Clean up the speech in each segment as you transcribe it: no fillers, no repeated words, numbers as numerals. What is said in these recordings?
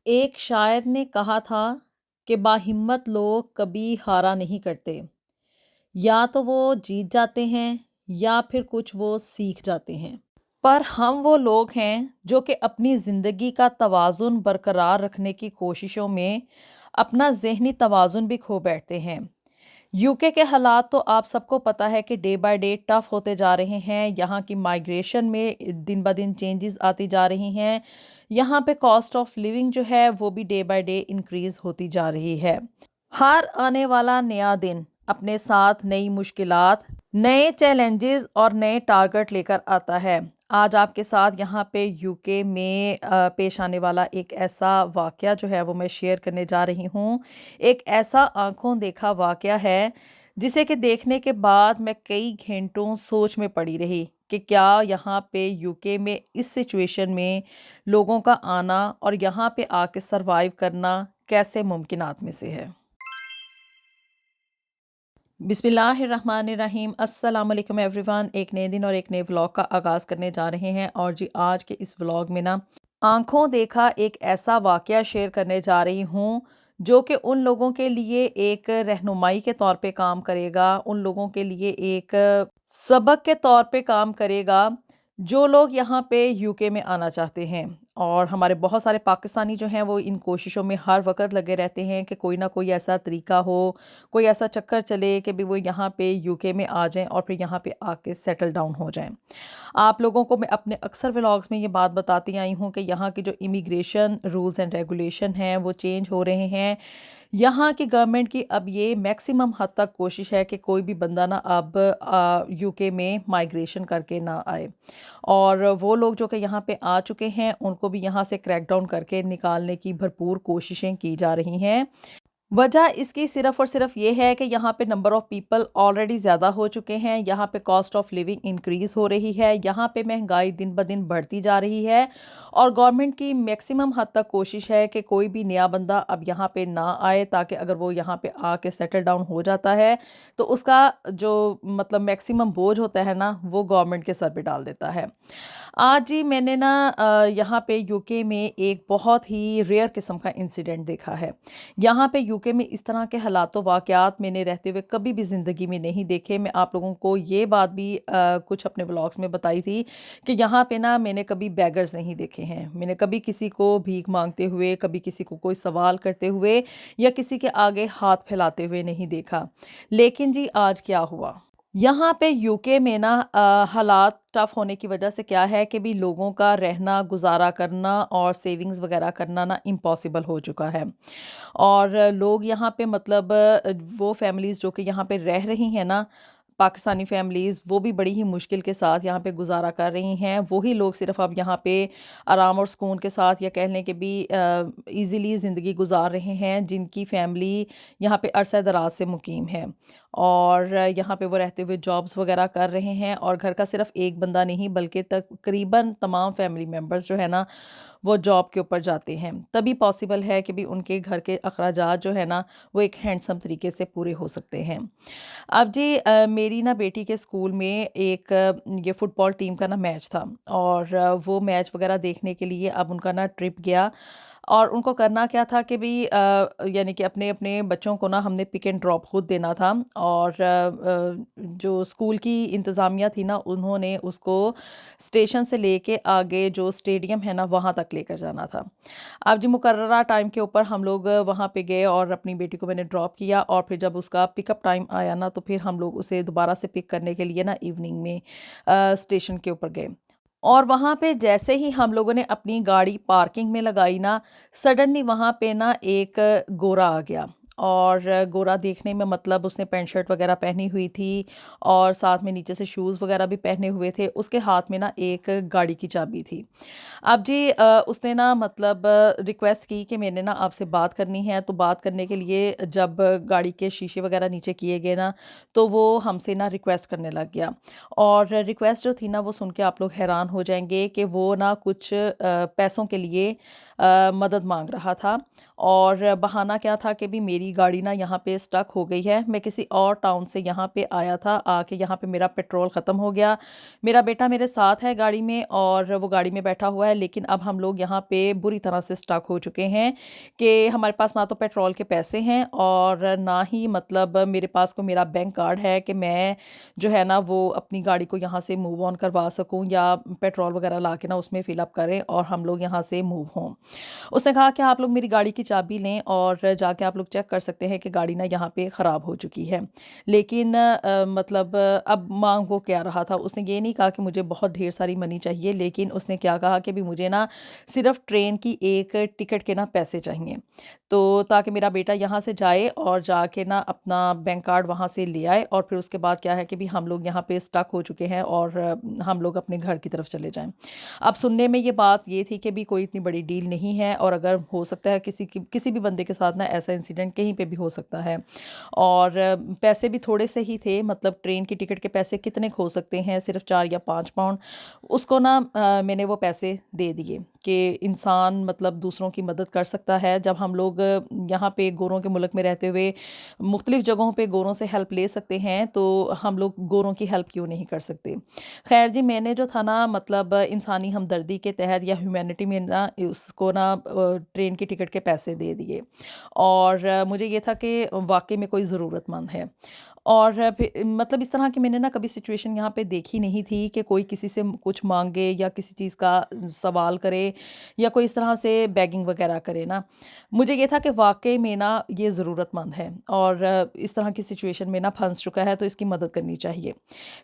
ایک شاعر نے کہا تھا کہ باہمت لوگ کبھی ہارا نہیں کرتے، یا تو وہ جیت جاتے ہیں یا پھر کچھ وہ سیکھ جاتے ہیں۔ پر ہم وہ لوگ ہیں جو کہ اپنی زندگی کا توازن برقرار رکھنے کی کوششوں میں اپنا ذہنی توازن بھی کھو بیٹھتے ہیں۔ یوکے کے حالات تو آپ سب کو پتہ ہے کہ ڈے بائی ڈے ٹف ہوتے جا رہے ہیں، یہاں کی مائگریشن میں دن بہ دن چینجز آتی جا رہی ہیں، یہاں پہ کاسٹ آف لیونگ جو ہے وہ بھی ڈے بائی ڈے انکریز ہوتی جا رہی ہے۔ ہر آنے والا نیا دن اپنے ساتھ نئی مشکلات، نئے چیلنجز اور نئے ٹارگٹ لے کر آتا ہے۔ آج آپ کے ساتھ یہاں پہ یوکے میں پیش آنے والا ایک ایسا واقعہ جو ہے وہ میں شیئر کرنے جا رہی ہوں۔ ایک ایسا آنکھوں دیکھا واقعہ ہے جسے کہ دیکھنے کے بعد میں کئی گھنٹوں سوچ میں پڑی رہی کہ کیا یہاں پہ یوکے میں اس سچویشن میں لوگوں کا آنا اور یہاں پہ آ کے سروائیو کرنا کیسے ممکنات میں سے ہے۔ بسم اللہ الرحمن الرحیم، السلام علیکم ایوری ون۔ ایک نئے دن اور ایک نئے ولاگ کا آغاز کرنے جا رہے ہیں، اور جی آج کے اس ولاگ میں نا آنکھوں دیکھا ایک ایسا واقعہ شیئر کرنے جا رہی ہوں جو کہ ان لوگوں کے لیے ایک رہنمائی کے طور پہ کام کرے گا، ان لوگوں کے لیے ایک سبق کے طور پہ کام کرے گا جو لوگ یہاں پہ یوکے میں آنا چاہتے ہیں۔ اور ہمارے بہت سارے پاکستانی جو ہیں وہ ان کوششوں میں ہر وقت لگے رہتے ہیں کہ کوئی نہ کوئی ایسا طریقہ ہو، کوئی ایسا چکر چلے کہ بھی وہ یہاں پہ یوکے میں آ جائیں اور پھر یہاں پہ آ کے سیٹل ڈاؤن ہو جائیں۔ آپ لوگوں کو میں اپنے اکثر ولاگز میں یہ بات بتاتی آئی ہوں کہ یہاں کی جو امیگریشن رولز اینڈ ریگولیشن ہیں وہ چینج ہو رہے ہیں۔ یہاں کی گورنمنٹ کی اب یہ میکسیمم حد تک کوشش ہے کہ کوئی بھی بندہ نا اب یوکے میں مائگریشن کر کے نہ آئے، اور وہ لوگ جو کہ یہاں پہ آ چکے ہیں ان کو بھی یہاں سے کریک ڈاؤن کر کے نکالنے کی بھرپور کوششیں کی جا رہی ہیں۔ وجہ اس کی صرف اور صرف یہ ہے کہ یہاں پہ نمبر آف پیپل آلریڈی زیادہ ہو چکے ہیں، یہاں پہ کاسٹ آف لیونگ انکریز ہو رہی ہے، یہاں پہ مہنگائی دن بہ دن بڑھتی جا رہی ہے، اور گورنمنٹ کی میکسیمم حد تک کوشش ہے کہ کوئی بھی نیا بندہ اب یہاں پہ نہ آئے، تاکہ اگر وہ یہاں پہ آ کے سیٹل ڈاؤن ہو جاتا ہے تو اس کا جو مطلب میکسیمم بوجھ ہوتا ہے نا وہ گورنمنٹ کے سر پہ ڈال دیتا ہے۔ آج جی میں نے نا یہاں پہ یوکے میں ایک بہت ہی ریئر قسم کا انسیڈنٹ دیکھا ہے۔ یہاں پہ یوکے میں اس طرح کے حالات و واقعات میں نے رہتے ہوئے کبھی بھی زندگی میں نہیں دیکھے۔ میں آپ لوگوں کو یہ بات بھی کچھ اپنے ولاگز میں بتائی تھی کہ یہاں پہ نا میں نے کبھی بیگرز نہیں دیکھے ہیں، میں نے کبھی کسی کو بھیک مانگتے ہوئے، کبھی کسی کو کوئی سوال کرتے ہوئے یا کسی کے آگے ہاتھ پھیلاتے ہوئے نہیں دیکھا۔ لیکن جی آج کیا ہوا یہاں پہ یوکے میں نا حالات ٹف ہونے کی وجہ سے کیا ہے کہ بھی لوگوں کا رہنا، گزارا کرنا اور سیونگز وغیرہ کرنا نا امپاسبل ہو چکا ہے، اور لوگ یہاں پہ مطلب وہ فیملیز جو کہ یہاں پہ رہ رہی ہیں نا، پاکستانی فیملیز، وہ بھی بڑی ہی مشکل کے ساتھ یہاں پہ گزارا کر رہی ہیں۔ وہی لوگ صرف اب یہاں پہ آرام اور سکون کے ساتھ، یا کہہ لیں کہ بھی ایزیلی زندگی گزار رہے ہیں جن کی فیملی یہاں پہ عرصہ دراز سے مقیم ہے، اور یہاں پہ وہ رہتے ہوئے جابز وغیرہ کر رہے ہیں، اور گھر کا صرف ایک بندہ نہیں بلکہ تقریباً تمام فیملی ممبرز جو ہے نا وہ جاب کے اوپر جاتے ہیں، تبھی پاسبل ہے کہ بھی ان کے گھر کے اخراجات جو ہے نا وہ ایک ہینڈسم طریقے سے پورے ہو سکتے ہیں۔ اب جی میری نا بیٹی کے اسکول میں ایک یہ فٹ بال ٹیم کا نا میچ تھا، اور وہ میچ وغیرہ دیکھنے کے لیے اب ان کا نا ٹرپ گیا، اور ان کو کرنا کیا تھا کہ بھی یعنی کہ اپنے اپنے بچوں کو نا ہم نے پک اینڈ ڈراپ خود دینا تھا، اور جو اسکول کی انتظامیہ تھی نا انہوں نے اس کو اسٹیشن سے لے کے آگے جو اسٹیڈیم ہے نا وہاں تک لے کر جانا تھا۔ اب جی مقررہ ٹائم کے اوپر ہم لوگ وہاں پہ گئے، اور اپنی بیٹی کو میں نے ڈراپ کیا، اور پھر جب اس کا پک اپ ٹائم آیا نا تو پھر ہم لوگ اسے دوبارہ سے پک کرنے کے لیے نا ایوننگ میں اسٹیشن کے اوپر گئے، اور وہاں پہ جیسے ہی ہم لوگوں نے اپنی گاڑی پارکنگ میں لگائی نا، سڈنلی وہاں پہ نا ایک گورا آ گیا، اور گورا دیکھنے میں مطلب اس نے پینٹ شرٹ وغیرہ پہنی ہوئی تھی، اور ساتھ میں نیچے سے شوز وغیرہ بھی پہنے ہوئے تھے، اس کے ہاتھ میں نا ایک گاڑی کی چابی تھی۔ اب جی اس نے نا مطلب ریکویسٹ کی کہ میں نے نا آپ سے بات کرنی ہے، تو بات کرنے کے لیے جب گاڑی کے شیشے وغیرہ نیچے کیے گئے نا تو وہ ہم سے نا ریکویسٹ کرنے لگ گیا، اور ریکویسٹ جو تھی نا وہ سن کے آپ لوگ حیران ہو جائیں گے کہ وہ نا کچھ پیسوں کے لیے مدد مانگ رہا تھا، اور بہانہ کیا تھا کہ بھی میری گاڑی نا یہاں پہ سٹک ہو گئی ہے، میں کسی اور ٹاؤن سے یہاں پہ آیا تھا، آ کے یہاں پہ میرا پیٹرول ختم ہو گیا، میرا بیٹا میرے ساتھ ہے گاڑی میں اور وہ گاڑی میں بیٹھا ہوا ہے، لیکن اب ہم لوگ یہاں پہ بری طرح سے سٹک ہو چکے ہیں کہ ہمارے پاس نہ تو پیٹرول کے پیسے ہیں اور نہ ہی مطلب میرے پاس کو میرا بینک کارڈ ہے کہ میں جو ہے نا وہ اپنی گاڑی کو یہاں سے موو آن کروا سکوں یا پیٹرول وغیرہ لا کے نا اس میں فل اپ کریں اور ہم لوگ یہاں سے موو ہوں۔ اس نے کہا کہ آپ لوگ میری گاڑی کی چابی لیں اور جا کے آپ لوگ چیک کر سکتے ہیں کہ گاڑی نا یہاں پہ خراب ہو چکی ہے، لیکن مطلب اب مانگ وہ کیا رہا تھا، اس نے یہ نہیں کہا کہ مجھے بہت ڈھیر ساری منی چاہیے، لیکن اس نے کیا کہا کہ بھی مجھے نا صرف ٹرین کی ایک ٹکٹ کے نا پیسے چاہیے، تو تاکہ میرا بیٹا یہاں سے جائے اور جا کے نا اپنا بینک کارڈ وہاں سے لے آئے، اور پھر اس کے بعد کیا ہے کہ بھی ہم لوگ یہاں پہ سٹک ہو چکے ہیں اور ہم لوگ اپنے گھر کی طرف چلے جائیں۔ اب سننے میں یہ بات یہ تھی کہ بھی کوئی اتنی بڑی ڈیل نہیں ہے، اور اگر ہو سکتا ہے کسی بھی بندے کے ساتھ نا ایسا انسیڈنٹ کہیں پہ بھی ہو سکتا ہے، اور پیسے بھی تھوڑے سے ہی تھے، مطلب ٹرین کی ٹکٹ کے پیسے کتنے کھو سکتے ہیں، صرف 4 یا 5 پاؤنڈ، اس کو نا میں نے وہ پیسے دے دیے کہ انسان مطلب دوسروں کی مدد کر سکتا ہے، جب ہم لوگ یہاں پہ گوروں کے ملک میں رہتے ہوئے مختلف جگہوں پہ گوروں سے ہیلپ لے سکتے ہیں تو ہم لوگ گوروں کی ہیلپ کیوں نہیں کر سکتے۔ خیر جی، میں نے جو تھا نا مطلب انسانی ہمدردی کے تحت یا ہیومینٹی میں نا اس کو نا ٹرین کی ٹکٹ کے پیسے دے دیے، اور مجھے یہ تھا کہ واقعی میں کوئی ضرورت مند ہے، اور پھر مطلب اس طرح کی میں نے نا کبھی سچویشن یہاں پہ دیکھی نہیں تھی کہ کوئی کسی سے کچھ مانگے یا کسی چیز کا سوال کرے یا کوئی اس طرح سے بیگنگ وغیرہ کرے نا، مجھے یہ تھا کہ واقعی میں نا یہ ضرورت مند ہے اور اس طرح کی سچویشن میں نا پھنس چکا ہے تو اس کی مدد کرنی چاہیے۔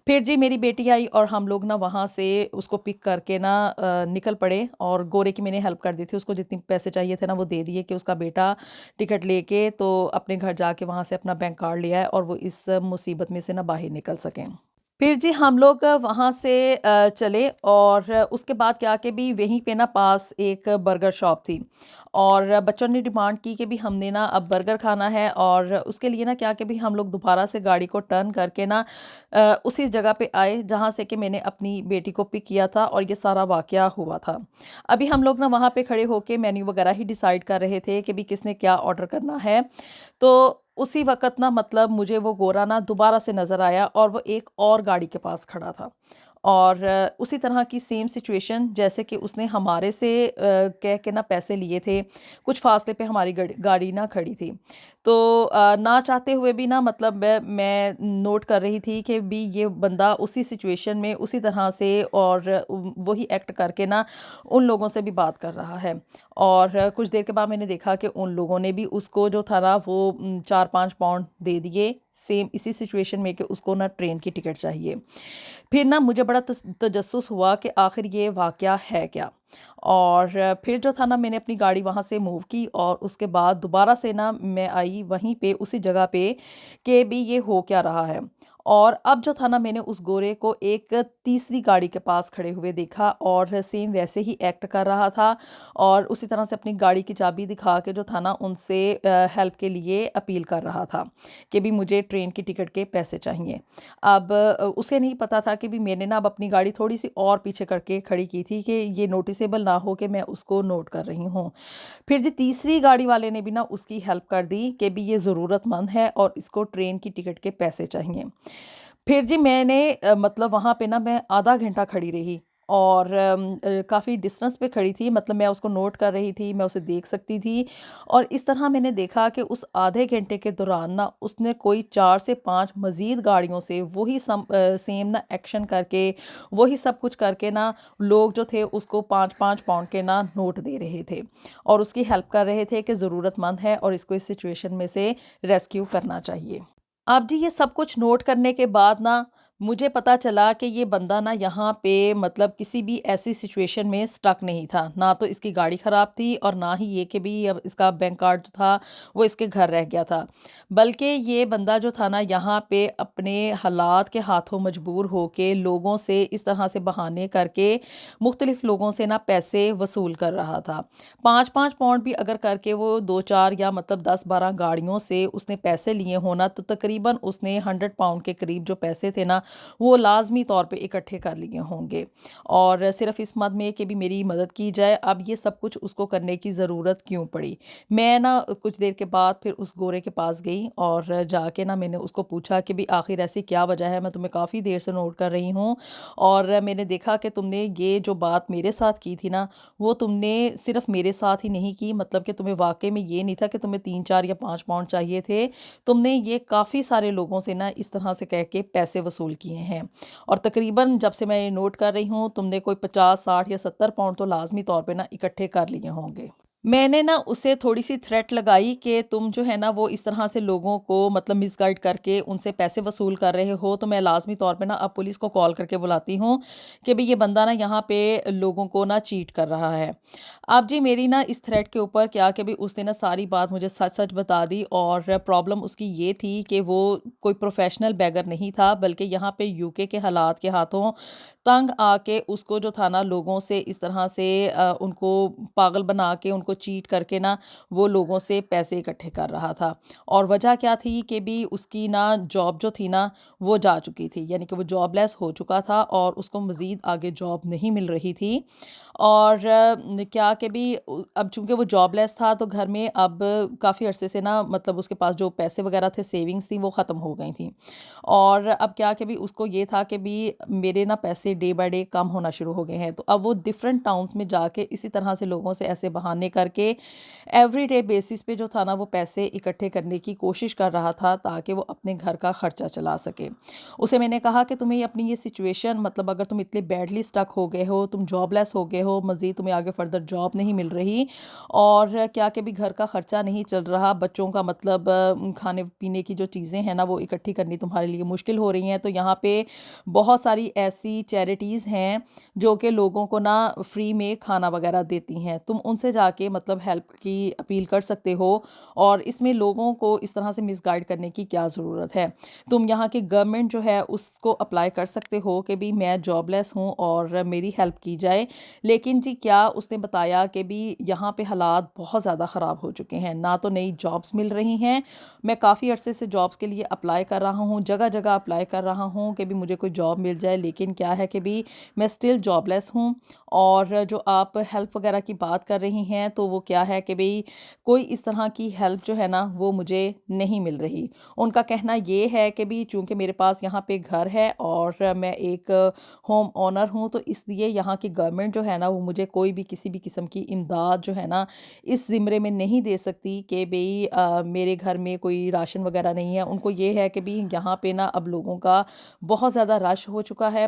پھر جی میری بیٹی آئی اور ہم لوگ نا وہاں سے اس کو پک کر کے نا نکل پڑے، اور گورے کی میں نے ہیلپ کر دی تھی، اس کو جتنی پیسے چاہیے تھے نا وہ دے دیے کہ اس کا بیٹا ٹکٹ لے کے تو اپنے گھر جا کے وہاں سے اپنا بینک کارڈ لے آئے اور وہ اس مصیبت میں سے نا باہر نکل سکیں۔ پھر جی ہم لوگ وہاں سے چلے، اور اس کے بعد کیا کہ بھی وہیں پہ نا پاس ایک برگر شاپ تھی، اور بچوں نے ڈیمانڈ کی کہ بھی ہم نے نا اب برگر کھانا ہے، اور اس کے لیے نا کیا کہ بھی ہم لوگ دوبارہ سے گاڑی کو ٹرن کر کے نا اسی جگہ پہ آئے جہاں سے کہ میں نے اپنی بیٹی کو پک کیا تھا اور یہ سارا واقعہ ہوا تھا۔ ابھی ہم لوگ نا وہاں پہ کھڑے ہو کے مینیو وغیرہ ہی ڈیسائیڈ کر رہے تھے کہ بھی کس نے کیا آرڈر کرنا ہے، تو اسی وقت نا مطلب مجھے وہ گورا نا دوبارہ سے نظر آیا، اور وہ ایک اور گاڑی کے پاس کھڑا تھا، اور اسی طرح کی سیم سچویشن جیسے کہ اس نے ہمارے سے کہہ کے نا پیسے لیے تھے، کچھ فاصلے پہ ہماری گاڑی نہ کھڑی تھی، تو نہ چاہتے ہوئے بھی نا مطلب میں نوٹ کر رہی تھی کہ بھی یہ بندہ اسی سچویشن میں اسی طرح سے اور وہی ایکٹ کر کے نا ان لوگوں سے بھی بات کر رہا ہے، اور کچھ دیر کے بعد میں نے دیکھا کہ ان لوگوں نے بھی اس کو جو تھا نا وہ 4-5 پاؤنڈ دے دیے، سیم اسی سچویشن میں کہ اس کو نا ٹرین کی ٹکٹ چاہیے۔ پھر نا مجھے بڑا تجسس ہوا کہ آخر یہ واقعہ ہے کیا، اور پھر جو تھا نا میں نے اپنی گاڑی وہاں سے موو کی، اور اس کے بعد دوبارہ سے نا میں آئی وہیں پہ اسی جگہ پہ کہ بھی یہ ہو کیا رہا ہے، اور اب جو تھا نا میں نے اس گورے کو ایک تیسری گاڑی کے پاس کھڑے ہوئے دیکھا اور سیم ویسے ہی ایکٹ کر رہا تھا، اور اسی طرح سے اپنی گاڑی کی چابی دکھا کے جو تھا نا ان سے ہیلپ کے لیے اپیل کر رہا تھا کہ بھی مجھے ٹرین کی ٹکٹ کے پیسے چاہیے۔ اب اسے نہیں پتا تھا کہ بھی میں نے نا اب اپنی گاڑی تھوڑی سی اور پیچھے کر کے کھڑی کی تھی کہ یہ نوٹیسیبل نہ ہو کہ میں اس کو نوٹ کر رہی ہوں۔ پھر جی تیسری گاڑی والے نے بھی نا اس کی ہیلپ کر دی کہ بھی یہ ضرورت مند ہے اور اس کو ٹرین کی ٹکٹ کے پیسے چاہیے۔ پھر جی میں نے مطلب وہاں پہ نا میں آدھا گھنٹہ کھڑی رہی، اور کافی ڈسٹنس پہ کھڑی تھی، مطلب میں اس کو نوٹ کر رہی تھی، میں اسے دیکھ سکتی تھی، اور اس طرح میں نے دیکھا کہ اس آدھے گھنٹے کے دوران نا اس نے کوئی 4 سے 5 مزید گاڑیوں سے وہی سیم نا ایکشن کر کے وہی سب کچھ کر کے نا لوگ جو تھے اس کو 5-5 پاؤنڈ کے نا نوٹ دے رہے تھے اور اس کی ہیلپ کر رہے تھے کہ ضرورت مند ہے اور اس کو اس سچویشن میں سے ریسکیو کرنا چاہیے۔ اب جی یہ سب کچھ نوٹ کرنے کے بعد نا مجھے پتا چلا کہ یہ بندہ نا یہاں پہ مطلب کسی بھی ایسی سچویشن میں سٹک نہیں تھا، نہ تو اس کی گاڑی خراب تھی اور نہ ہی یہ کہ بھی اب اس کا بینک کارڈ جو تھا وہ اس کے گھر رہ گیا تھا، بلکہ یہ بندہ جو تھا نا یہاں پہ اپنے حالات کے ہاتھوں مجبور ہو کے لوگوں سے اس طرح سے بہانے کر کے مختلف لوگوں سے نا پیسے وصول کر رہا تھا۔ 5-5 پاؤنڈ بھی اگر کر کے وہ 2-4 یا مطلب 10-12 گاڑیوں سے اس نے پیسے لیے ہونا تو تقریباً اس نے 100 پاؤنڈ کے قریب جو پیسے تھے نا وہ لازمی طور پہ اکٹھے کر لیے ہوں گے، اور صرف اس مد میں کہ بھی میری مدد کی جائے۔ اب یہ سب کچھ اس کو کرنے کی ضرورت کیوں پڑی؟ میں نا کچھ دیر کے بعد پھر اس گورے کے پاس گئی اور جا کے نا میں نے اس کو پوچھا کہ بھی آخر ایسی کیا وجہ ہے، میں تمہیں کافی دیر سے نوٹ کر رہی ہوں اور میں نے دیکھا کہ تم نے یہ جو بات میرے ساتھ کی تھی نا، وہ تم نے صرف میرے ساتھ ہی نہیں کی، مطلب کہ تمہیں واقعی میں یہ نہیں تھا کہ تمہیں 3 4 یا 5 پاؤنڈ چاہیے تھے، تم نے یہ کافی سارے لوگوں سے نا اس طرح سے کہہ کے پیسے وصول کیے ہیں، اور تقریباً جب سے میں یہ نوٹ کر رہی ہوں تم نے کوئی 50 60 یا 70 پاؤنڈ تو لازمی طور پہ نا اکٹھے کر لیے ہوں گے۔ میں نے نا اسے تھوڑی سی تھریٹ لگائی کہ تم جو ہے نا وہ اس طرح سے لوگوں کو مطلب مس گائڈ کر کے ان سے پیسے وصول کر رہے ہو، تو میں لازمی طور پہ نا اب پولیس کو کال کر کے بلاتی ہوں کہ بھی یہ بندہ نا یہاں پہ لوگوں کو نا چیٹ کر رہا ہے۔ اب جی میری نا اس تھریٹ کے اوپر کیا کہ بھی اس نے نا ساری بات مجھے سچ سچ بتا دی، اور پرابلم اس کی یہ تھی کہ وہ کوئی پروفیشنل بیگر نہیں تھا، بلکہ یہاں پہ یو کے حالات کے ہاتھوں تنگ آ کے اس کو جو تھا نا لوگوں سے اس طرح سے ان کو پاگل بنا کے ان کو چیٹ کر کے نا وہ لوگوں سے پیسے اکٹھے کر رہا تھا، اور وجہ کیا تھی کہ بھی اس کی نا جاب جو تھی نا وہ جا چکی تھی، یعنی کہ وہ جاب لیس ہو چکا تھا اور اس کو مزید آگے جاب نہیں مل رہی تھی، اور کیا کہ بھی اب چونکہ وہ جاب لیس تھا تو گھر میں اب کافی عرصے سے نا مطلب اس کے پاس جو پیسے وغیرہ تھے سیونگز تھی وہ ختم ہو گئی تھیں، اور اب کیا کہ بھی اس کو یہ تھا کہ بھی میرے نا پیسے ڈے بائی ڈے کم ہونا شروع ہو گئے ہیں، تو اب وہ ڈفرینٹ ٹاؤنز میں جا کے اسی طرح سے لوگوں سے ایسے بہانے کر کے ایوری ڈے بیسس پہ جو تھا نا وہ پیسے اکٹھے کرنے کی کوشش کر رہا تھا تاکہ وہ اپنے گھر کا خرچہ چلا سکے۔ اسے میں نے کہا کہ تمہیں اپنی یہ سچویشن مطلب اگر تم اتنے بیڈلی سٹک ہو گئے ہو، تم جاب لیس ہو گئے ہو، مزید تمہیں آگے فردر جاب نہیں مل رہی، اور کیا کہ بھی گھر کا خرچہ نہیں چل رہا، بچوں کا مطلب کھانے پینے کی جو چیزیں ہیں نا وہ اکٹھی کرنی تمہارے لیے مشکل ہو رہی ہیں، تو یہاں پہ بہت ساری ایسی چیریٹیز ہیں جو کہ لوگوں کو نا فری میں کھانا وغیرہ دیتی ہیں، تم ان سے جا کے مطلب ہیلپ کی اپیل کر سکتے ہو، اور اس میں لوگوں کو اس طرح سے مس گائیڈ کرنے کی کیا ضرورت ہے؟ تم یہاں کی گورنمنٹ جو ہے اس کو اپلائی کر سکتے ہو کہ بھی میں جاب لیس ہوں اور میری ہیلپ کی جائے، لیکن جی کیا اس نے بتایا کہ بھی یہاں پہ حالات بہت زیادہ خراب ہو چکے ہیں، نہ تو نئی جابس مل رہی ہیں، میں کافی عرصے سے جابس کے لیے اپلائی کر رہا ہوں، جگہ جگہ اپلائی کر رہا ہوں کہ بھی مجھے کوئی جاب مل جائے، لیکن کیا ہے کہ بھی میں سٹل جاب لیس ہوں، اور جو آپ ہیلپ وغیرہ کی بات کر رہی ہیں تو وہ کیا ہے کہ بھی کوئی اس طرح کی ہیلپ جو ہے نا وہ مجھے نہیں مل رہی۔ ان کا کہنا یہ ہے کہ بھی چونکہ میرے پاس یہاں پہ گھر ہے اور میں ایک ہوم اونر ہوں، تو اس لیے یہاں کی گورنمنٹ جو ہے نا وہ مجھے کوئی بھی کسی بھی قسم کی امداد جو ہے نا اس زمرے میں نہیں دے سکتی کہ بھئی میرے گھر میں کوئی راشن وغیرہ نہیں ہے۔ ان کو یہ ہے کہ بھی یہاں پہ نا اب لوگوں کا بہت زیادہ رش ہو چکا ہے،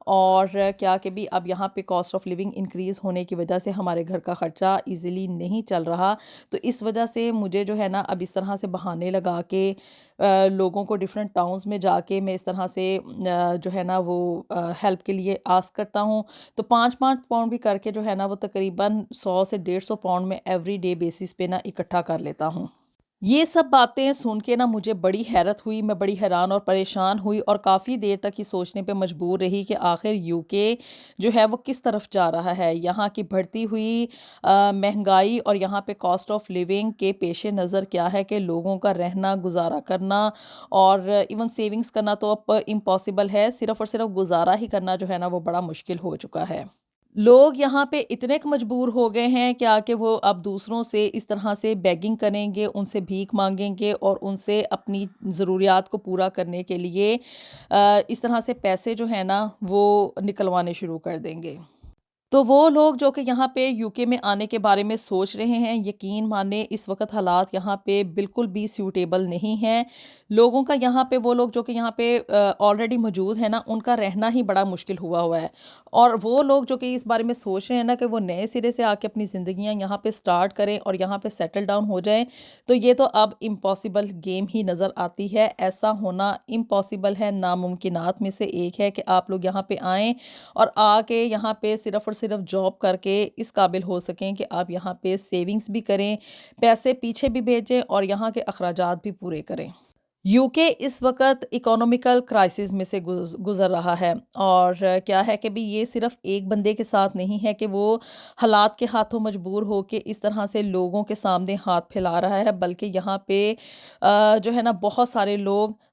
اور کیا کہ بھی اب یہاں پہ کاسٹ آف لیونگ انکریز ہونے کی وجہ سے ہمارے گھر کا خرچہ ایزیلی نہیں چل رہا، تو اس وجہ سے مجھے جو ہے نا اب اس طرح سے بہانے لگا کے لوگوں کو ڈفرینٹ ٹاؤنز میں جا کے میں اس طرح سے جو ہے نا وہ ہیلپ کے لیے آسک کرتا ہوں، تو 5 5 پاؤنڈ بھی کر کے جو ہے نا وہ تقریباً 100 سے 150 پاؤنڈ میں ایوری ڈے بیسس پہ نا اکٹھا کر لیتا ہوں۔ یہ سب باتیں سن کے نا مجھے بڑی حیرت ہوئی، میں بڑی حیران اور پریشان ہوئی، اور کافی دیر تک یہ سوچنے پہ مجبور رہی کہ آخر یو کے جو ہے وہ کس طرف جا رہا ہے۔ یہاں کی بڑھتی ہوئی مہنگائی اور یہاں پہ کاسٹ آف لیونگ کے پیش نظر کیا ہے کہ لوگوں کا رہنا گزارا کرنا اور ایون سیونگز کرنا تو اب امپاسبل ہے، صرف اور صرف گزارا ہی کرنا جو ہے نا وہ بڑا مشکل ہو چکا ہے۔ لوگ یہاں پہ اتنے مجبور ہو گئے ہیں کیا کہ وہ اب دوسروں سے اس طرح سے بیگنگ کریں گے، ان سے بھیک مانگیں گے اور ان سے اپنی ضروریات کو پورا کرنے کے لیے اس طرح سے پیسے جو ہیں نا وہ نکلوانے شروع کر دیں گے۔ تو وہ لوگ جو کہ یہاں پہ یو کے میں آنے کے بارے میں سوچ رہے ہیں، یقین مانیں اس وقت حالات یہاں پہ بالکل بھی سیوٹیبل نہیں ہیں، لوگوں کا یہاں پہ وہ لوگ جو کہ یہاں پہ آلریڈی موجود ہیں نا ان کا رہنا ہی بڑا مشکل ہوا ہے، اور وہ لوگ جو کہ اس بارے میں سوچ رہے ہیں نا کہ وہ نئے سرے سے آ کے اپنی زندگیاں یہاں پہ سٹارٹ کریں اور یہاں پہ سیٹل ڈاؤن ہو جائیں، تو یہ تو اب امپاسبل گیم ہی نظر آتی ہے، ایسا ہونا امپاسبل ہے، ناممکنات میں سے ایک ہے کہ آپ لوگ یہاں پہ آئیں اور آ کے یہاں پہ صرف اور صرف جاب کر کے اس قابل ہو سکیں کہ آپ یہاں پہ سیونگز بھی کریں، پیسے پیچھے بھی بھیجیں اور یہاں کے اخراجات بھی پورے کریں۔ یو کے اس وقت اکانومیکل کرائسس میں سے گزر رہا ہے، اور کیا ہے کہ بھی یہ صرف ایک بندے کے ساتھ نہیں ہے کہ وہ حالات کے ہاتھوں مجبور ہو کے اس طرح سے لوگوں کے سامنے ہاتھ پھیلا رہا ہے، بلکہ یہاں پہ جو ہے نا بہت سارے لوگ